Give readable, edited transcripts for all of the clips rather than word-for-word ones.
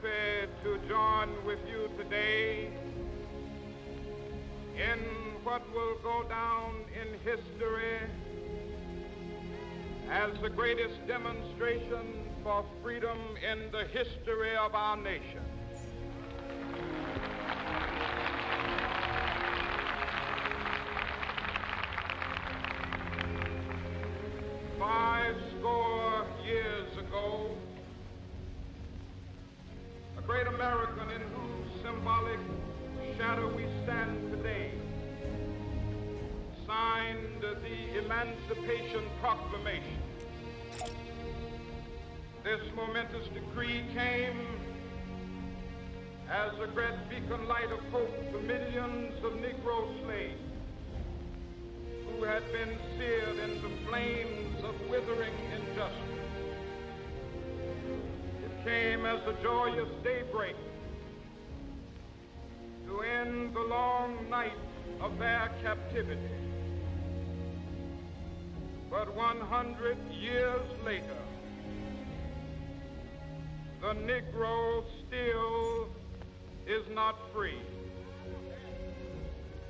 happy to join with you today in what will go down in history as the greatest demonstration for freedom in the history of our nation. Fourscore years ago, a great American in whose symbolic shadow we stand today signed the Emancipation Proclamation. This momentous decree came as a great beacon light of hope to millions of Negro slaves who had been seared in the flames of withering injustice. It came as a joyous daybreak to end the long night of their captivity. But 100 years later, the Negro still is not free.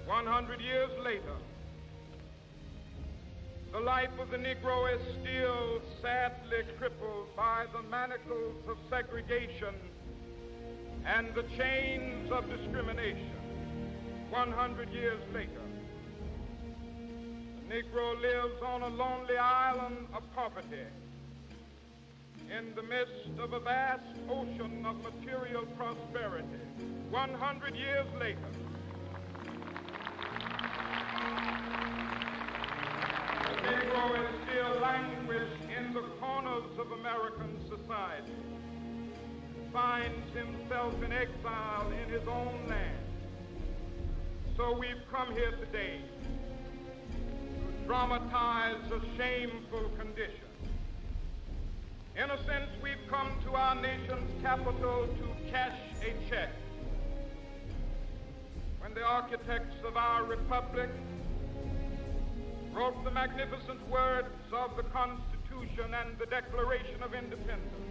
100 years later, the life of the Negro is still sadly crippled by the manacles of segregation and the chains of discrimination. 100 years later, the Negro lives on a lonely island of poverty in the midst of a vast ocean of material prosperity. 100 years later, the Negro is still languished in the corners of American society, finds himself in exile in his own land. So we've come here today to dramatize a shameful condition. In a sense, we've come to our nation's capital to cash a check. When the architects of our republic wrote the magnificent words of the Constitution and the Declaration of Independence,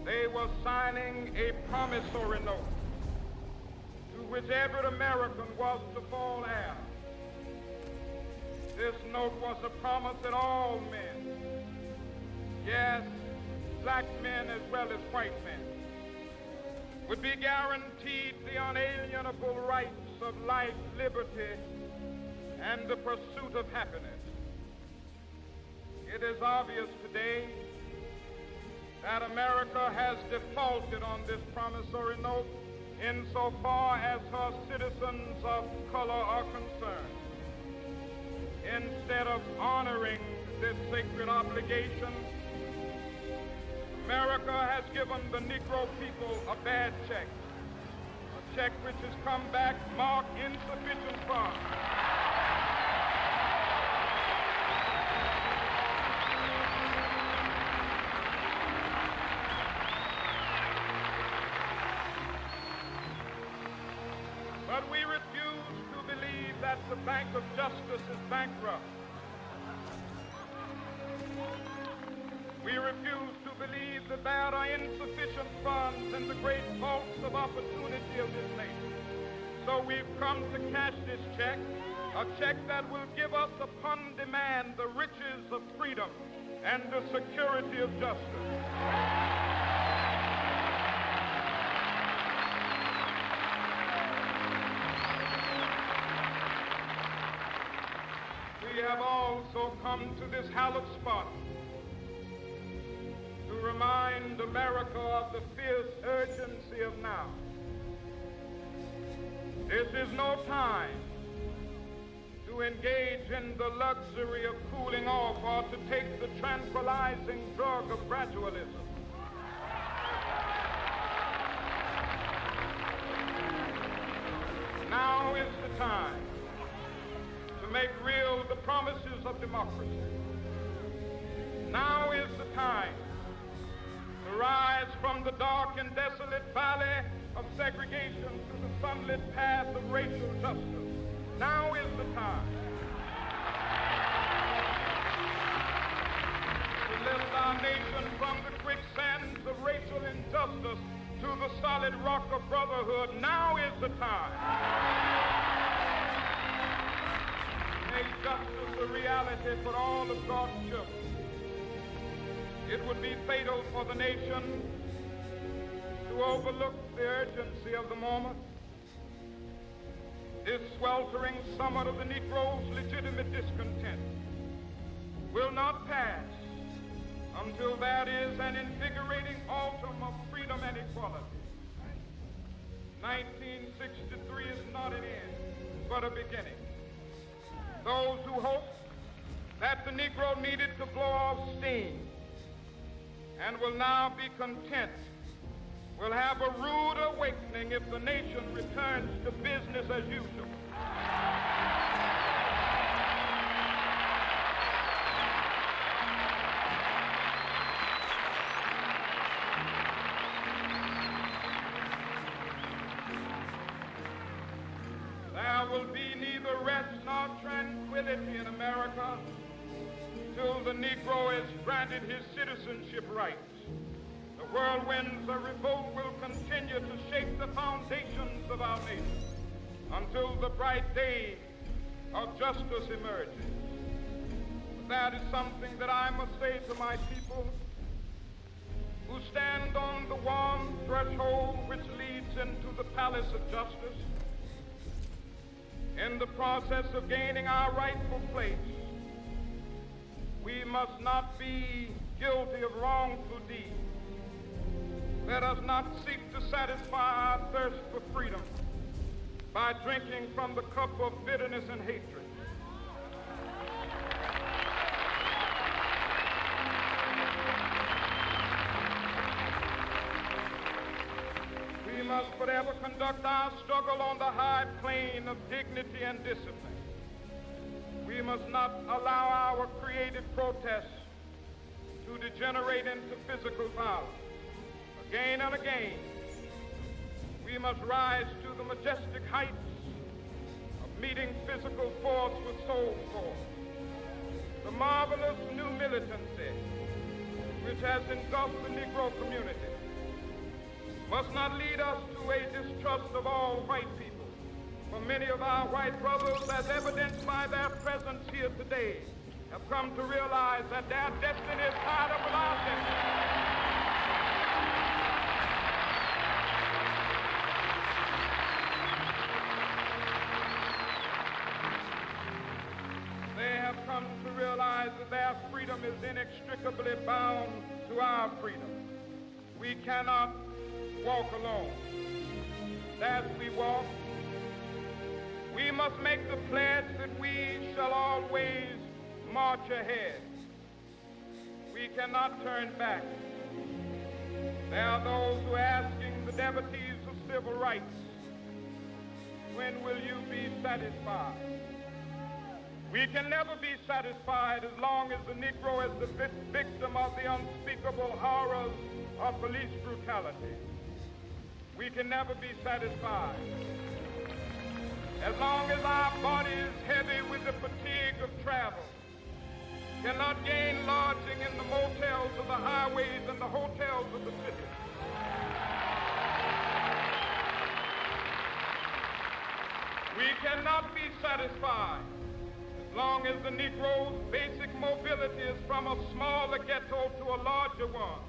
they were signing a promissory note to which every American was to fall heir. This note was a promise that all men, yes, black men as well as white men, would be guaranteed the unalienable rights of life, liberty, and the pursuit of happiness. It is obvious today that America has defaulted on this promissory note insofar as her citizens of color are concerned. Instead of honoring this sacred obligation, America has given the Negro people a bad check, a check which has come back marked insufficient funds. But we refuse to believe that the Bank of Justice is bankrupt. We refuse to believe that there are insufficient funds in the great vaults of opportunity of this nation. So we've come to cash this check, a check that will give us upon demand the riches of freedom and the security of justice. We have also come to this hallowed spot to remind America of the fierce urgency of now. This is no time to engage in the luxury of cooling off or to take the tranquilizing drug of gradualism. Now is the time to make real the promises of democracy. Now is the time to rise from the dark and desolate valley of segregation to the sunlit path of racial justice. Now is the time to lift our our nation from the quicksands of racial injustice to the solid rock of brotherhood. Now is the time. Make justice a reality for all of God's children. It would be fatal for the nation to overlook the urgency of the moment. This sweltering summit of the Negro's legitimate discontent will not pass until there is an invigorating autumn of freedom and equality. 1963 is not an end, but a beginning. Those who hoped that the Negro needed to blow off steam and will now be content will have a rude awakening if the nation returns to business as usual. There will be neither rest nor tranquility in America till the Negro is granted his citizenship rights. The whirlwinds of revolt will continue to shake the foundations of our nation until the bright day of justice emerges. That is something that I must say to my people who stand on the warm threshold which leads into the palace of justice. In the process of gaining our rightful place, we must not be guilty of wrongful deeds. Let us not seek to satisfy our thirst for freedom by drinking from the cup of bitterness and hatred. We must forever conduct our struggle on the high plane of dignity and discipline. We must not allow our creative protests to degenerate into physical violence. Again and again, we must rise to the majestic heights of meeting physical force with soul force. The marvelous new militancy which has engulfed the Negro community must not lead us to a distrust of all white people. For many of our white brothers, as evidenced by their presence here today, have come to realize that their destiny is tied up with our destiny. Come to realize that their freedom is inextricably bound to our freedom. We cannot walk alone. As we walk, we must make the pledge that we shall always march ahead. We cannot turn back. There are those who are asking the devotees of civil rights, when will you be satisfied? We can never be satisfied as long as the Negro is the victim of the unspeakable horrors of police brutality. We can never be satisfied as long as our body is heavy with the fatigue of travel, cannot gain lodging in the motels of the highways and the hotels of the city. We cannot be satisfied as long as the Negro's basic mobility is from a smaller ghetto to a larger one.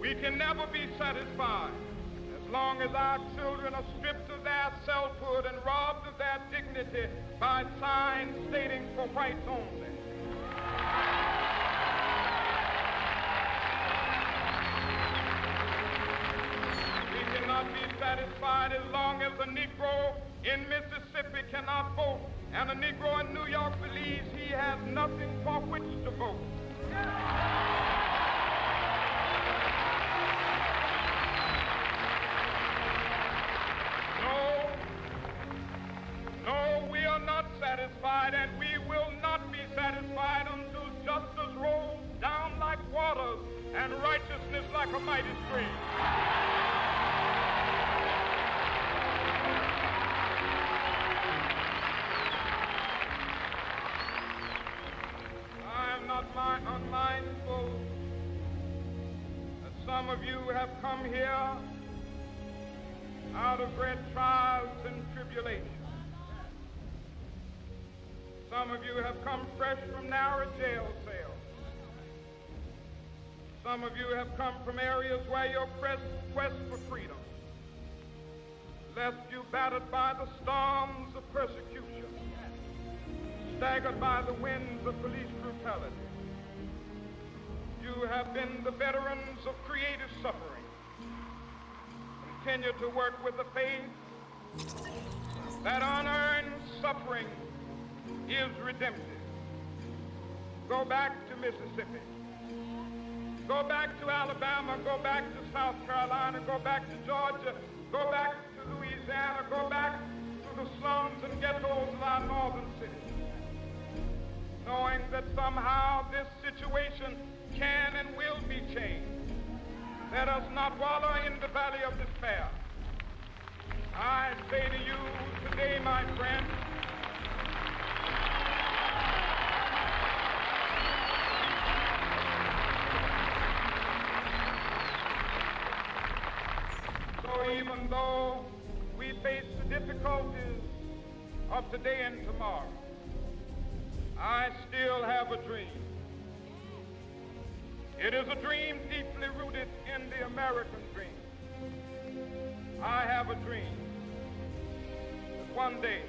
We can never be satisfied as long as our children are stripped of their selfhood and robbed of their dignity by signs stating for whites only. We cannot be satisfied as long as a Negro in Mississippi cannot vote and a Negro in New York believes he has nothing for which to vote. No, we are not satisfied, and we will not be satisfied until justice rolls down like waters and righteousness like a mighty stream. I am not unmindful Some of you have come here out of great trials and tribulations. Some of you have come fresh from narrow jail cells. Some of you have come from areas where your quest for freedom left you battered by the storms of persecution, staggered by the winds of police brutality. You have been the veterans of creative suffering. Continue to work with the faith that unearned suffering is redemptive. Go back to Mississippi. Go back to Alabama. Go back to South Carolina. Go back to Georgia. Go back to Louisiana. Go back to the slums and ghettos of our northern cities, knowing that somehow this situation can and will be changed. Let us not wallow in the valley of despair. I say to you today, my friend, so even though we face the difficulties of today and tomorrow, I still have a dream. It is a dream deeply rooted in the American dream. I have a dream that one day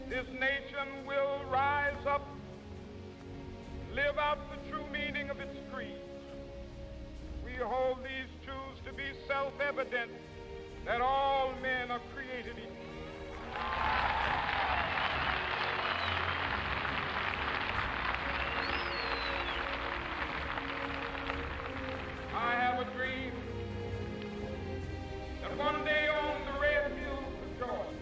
this nation will rise up, live out the true meaning of its creed. We hold these truths to be self-evident, that all men are created equal. I have a dream that one day on the red hills of Georgia,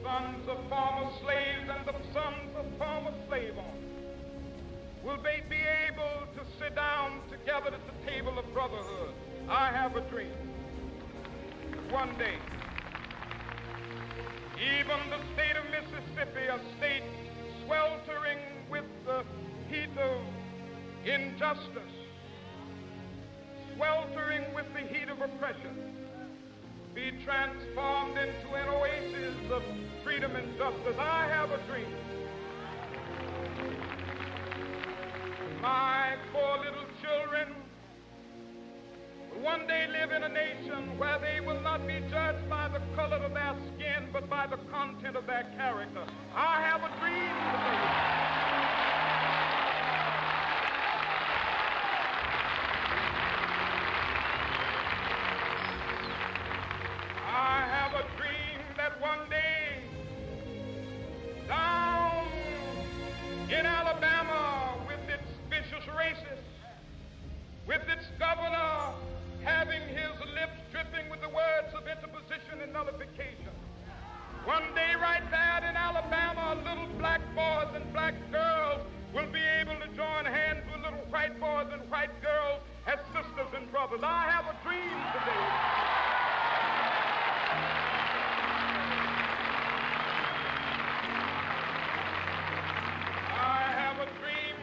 sons of former slaves and the sons of former slave owners will be able to sit down together at the table of brotherhood. I have a dream that one day, even the state of Mississippi, a state sweltering with the heat of injustice, sweltering with the heat of oppression, be transformed into an oasis of freedom and justice. I have a dream. My poor little children will one day live in a nation where they will not be judged by the color of their skin, but by the content of their character. I have a dream today. One day, down in Alabama, with its vicious racists, with its governor having his lips dripping with the words of interposition and nullification. One day right there in Alabama, little black boys and black girls will be able to join hands with little white boys and white girls as sisters and brothers. I have a dream today.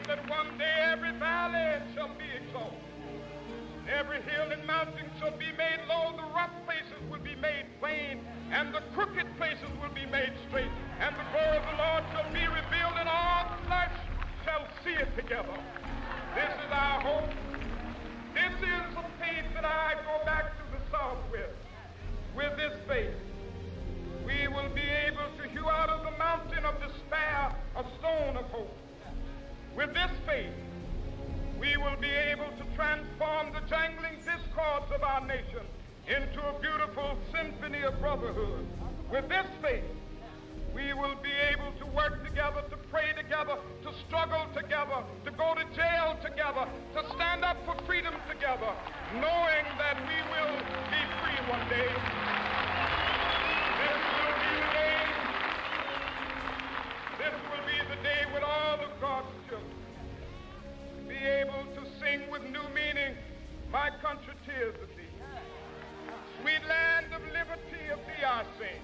That one day every valley shall be exalted, every hill and mountain shall be made low, the rough places will be made plain, and the crooked places will be made straight, and the glory of the Lord shall be revealed, and all flesh shall see it together. This is our hope. This is the faith that I go back to the South with. With this faith, we will be able to hew out of the mountain of despair a stone of hope. With this faith, we will be able to transform the jangling discords of our nation into a beautiful symphony of brotherhood. With this faith, we will be able to work together, to pray together, to struggle together, to go to jail together, to stand up for freedom together, knowing that we will be free one day. This will be the day. This will be the day when all of God's children be able to sing with new meaning, my country, 'tis of thee. Sweet land of liberty, of thee I sing.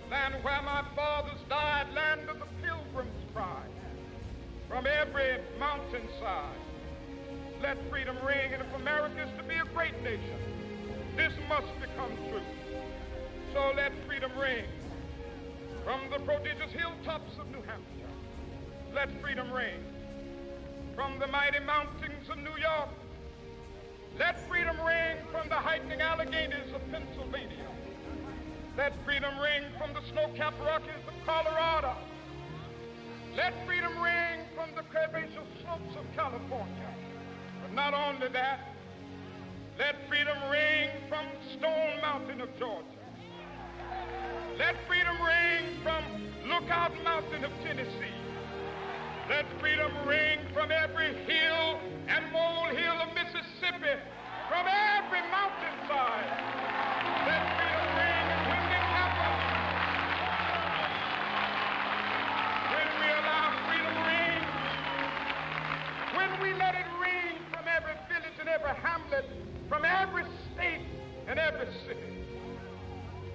Land where my fathers died, land of the pilgrim's pride. From every mountainside, let freedom ring. And if America is to be a great nation, this must become true. So let freedom ring from the prodigious hilltops of New Hampshire. Let freedom ring from the mighty mountains of New York. Let freedom ring from the heightening Alleghenies of Pennsylvania. Let freedom ring from the snow-capped Rockies of Colorado. Let freedom ring from the curvaceous slopes of California. But not only that, let freedom ring from Stone Mountain of Georgia. Let freedom ring from Lookout Mountain of Tennessee. Let freedom ring from every hill and molehill of Mississippi, from every mountainside. Let freedom ring, and when it happens, when we allow freedom ring, when we let it ring from every village and every hamlet, from every state and every city,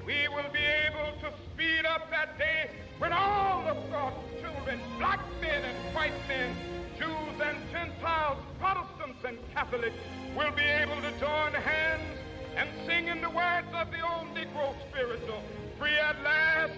we will be able to speed up that day when all of God's children, black men and white men, Jews and Gentiles, Protestants and Catholics, will be able to join hands and sing in the words of the old Negro spiritual, free at last,